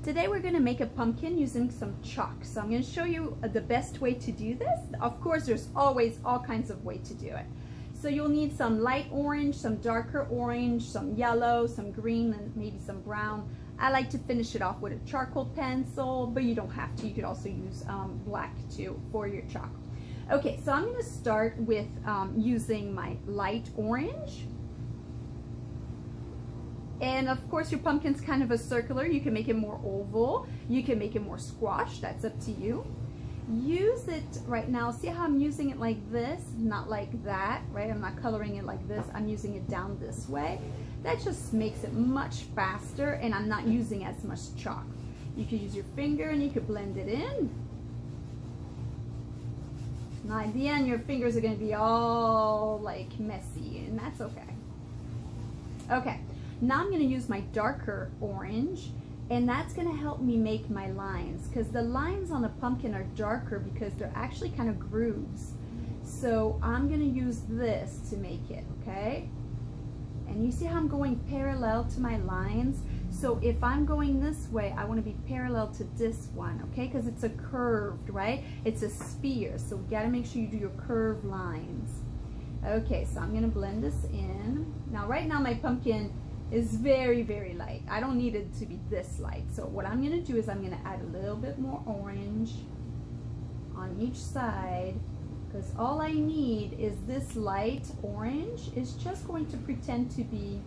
Today we're going to make a pumpkin using some chalk. So I'm going to show you the best way to do this. Of course, there's always all kinds of ways to do it. So you'll need some light orange, some darker orange, some yellow, some green, and maybe some brown. I like to finish it off with a charcoal pencil, but you don't have to. You could also use black too for your chalk. Okay, so I'm going to start with using my light orange. And of course your pumpkin's kind of a circular. You can make it more oval. You can make it more squash. That's up to you. Use it right now. See how I'm using it like this, not like that, right? I'm not coloring it like this. I'm using it down this way. That just makes it much faster, and I'm not using as much chalk. You can use your finger and you can blend it in. Now at the end, your fingers are going to be all like messy, and that's okay. Okay. Now I'm going to use my darker orange, and that's going to help me make my lines, because the lines on a pumpkin are darker because they're actually kind of grooves. So I'm going to use this to make it, okay? And you see how I'm going parallel to my lines? So if I'm going this way, I want to be parallel to this one, okay? Because it's a curved, right? It's a sphere, so we got to make sure you do your curved lines. Okay, so I'm going to blend this in. Now right now my pumpkin is very, very light. I don't need it to be this light. So what I'm going to do is I'm going to add a little bit more orange on each side, because all I need is this light orange is just going to pretend to be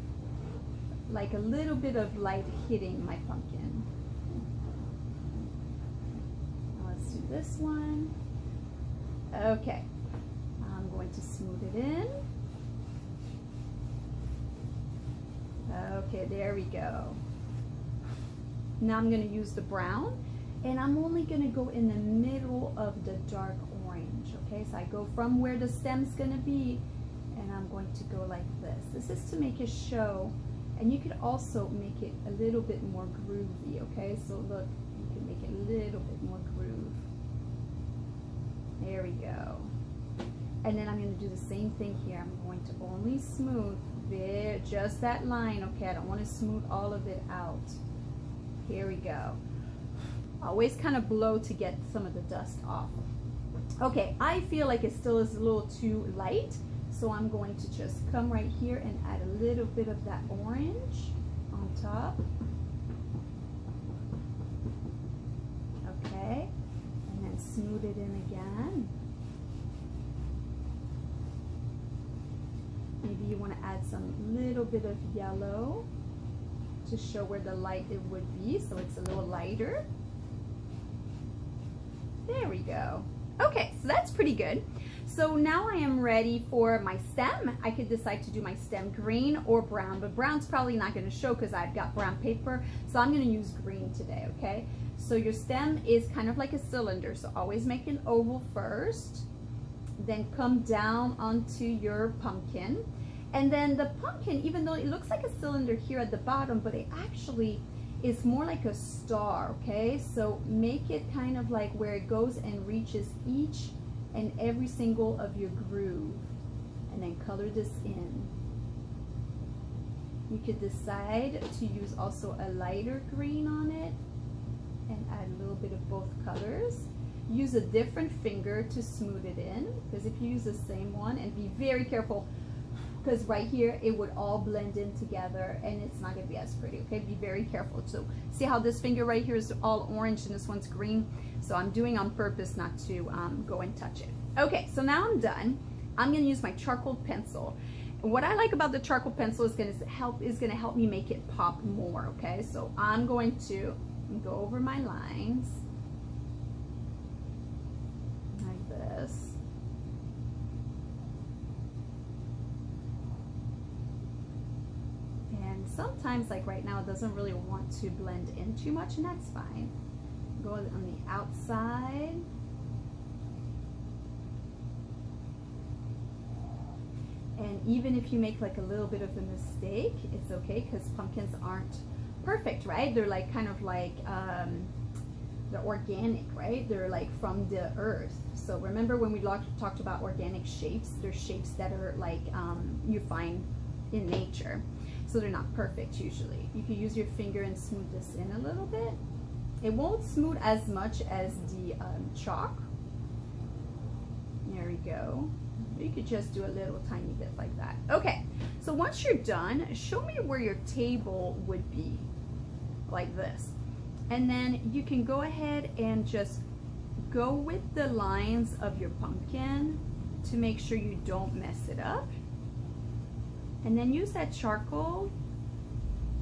like a little bit of light hitting my pumpkin. Now let's do this one. Okay, I'm going to smooth it in. Okay, there we go. Now I'm going to use the brown, and I'm only going to go in the middle of the dark orange. Okay, so I go from where the stem's going to be, and I'm going to go like this. This is to make it show, and you could also make it a little bit more groovy. Okay, so look, you can make it a little bit more groove. There we go. And then I'm going to do the same thing here. I'm going to only smooth just that line, okay? I don't want to smooth all of it out. Here we go. Always kind of blow to get some of the dust off. Okay, I feel like it still is a little too light, so I'm going to just come right here and add a little bit of that orange on top. Okay, and then smooth it in again. Maybe you want to add some little bit of yellow to show where the light it would be, so it's a little lighter. There we go. Okay, so that's pretty good. So now I am ready for my stem. I could decide to do my stem green or brown, but brown's probably not going to show because I've got brown paper, so I'm going to use green today, okay? So your stem is kind of like a cylinder, so always make an oval first, then come down onto your pumpkin. And then the pumpkin, even though it looks like a cylinder here at the bottom, but it actually is more like a star, okay? So make it kind of like where it goes and reaches each and every single of your groove. And then color this in. You could decide to use also a lighter green on it and add a little bit of both colors. Use a different finger to smooth it in, because if you use the same one, and be very careful, because right here it would all blend in together and it's not going to be as pretty, okay? Be very careful. So see how this finger right here is all orange and this one's green? So I'm doing on purpose not to go and touch it. Okay, so now I'm done. I'm going to use my charcoal pencil. What I like about the charcoal pencil is going to help me make it pop more, okay? So I'm going to go over my lines like this. And sometimes, like right now, it doesn't really want to blend in too much, and that's fine. Go on the outside. And even if you make like a little bit of a mistake, it's okay, because pumpkins aren't perfect, right? They're like kind of like they're organic, right? They're like from the earth. So remember when we talked about organic shapes, they're shapes that are like you find in nature. So they're not perfect usually. You can use your finger and smooth this in a little bit. It won't smooth as much as the chalk. There we go. You could just do a little tiny bit like that. Okay, so once you're done, show me where your table would be, like this. And then you can go ahead and just go with the lines of your pumpkin to make sure you don't mess it up. And then use that charcoal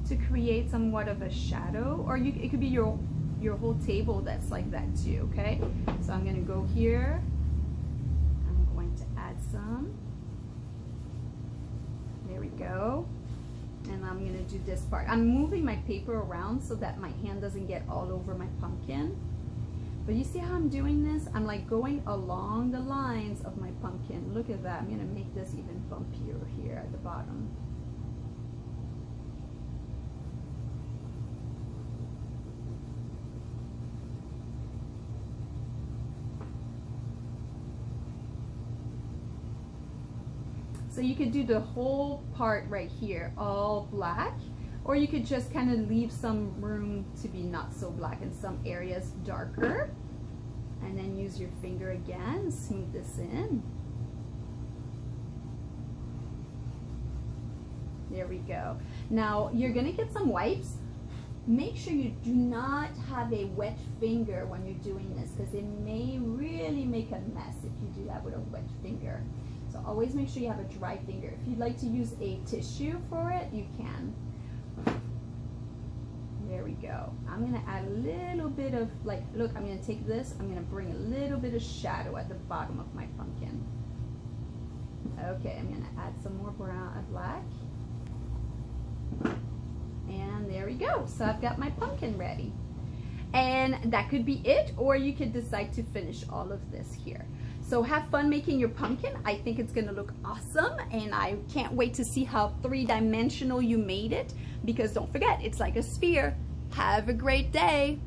to create somewhat of a shadow, or it could be your whole table that's like that too, okay? So I'm gonna go here. I'm going to add some. There we go. And I'm gonna do this part. I'm moving my paper around so that my hand doesn't get all over my pumpkin. But you see how I'm doing this? I'm like going along the lines of my pumpkin. Look at that. I'm gonna make this even bumpier here at the bottom. So you could do the whole part right here all black, or you could just kind of leave some room to be not so black and some areas darker. And then use your finger again, smooth this in. There we go. Now you're gonna get some wipes. Make sure you do not have a wet finger when you're doing this, because it may really make a mess if you do that with a wet finger. So always make sure you have a dry finger. If you'd like to use a tissue for it, you can. There we go. I'm gonna add a little bit of, like, look, I'm gonna take this, I'm gonna bring a little bit of shadow at the bottom of my pumpkin. Okay, I'm gonna add some more black. And there we go. So I've got my pumpkin ready. And that could be it, or you could decide to finish all of this here. So have fun making your pumpkin. I think it's gonna look awesome, and I can't wait to see how three-dimensional you made it, because don't forget, it's like a sphere. Have a great day.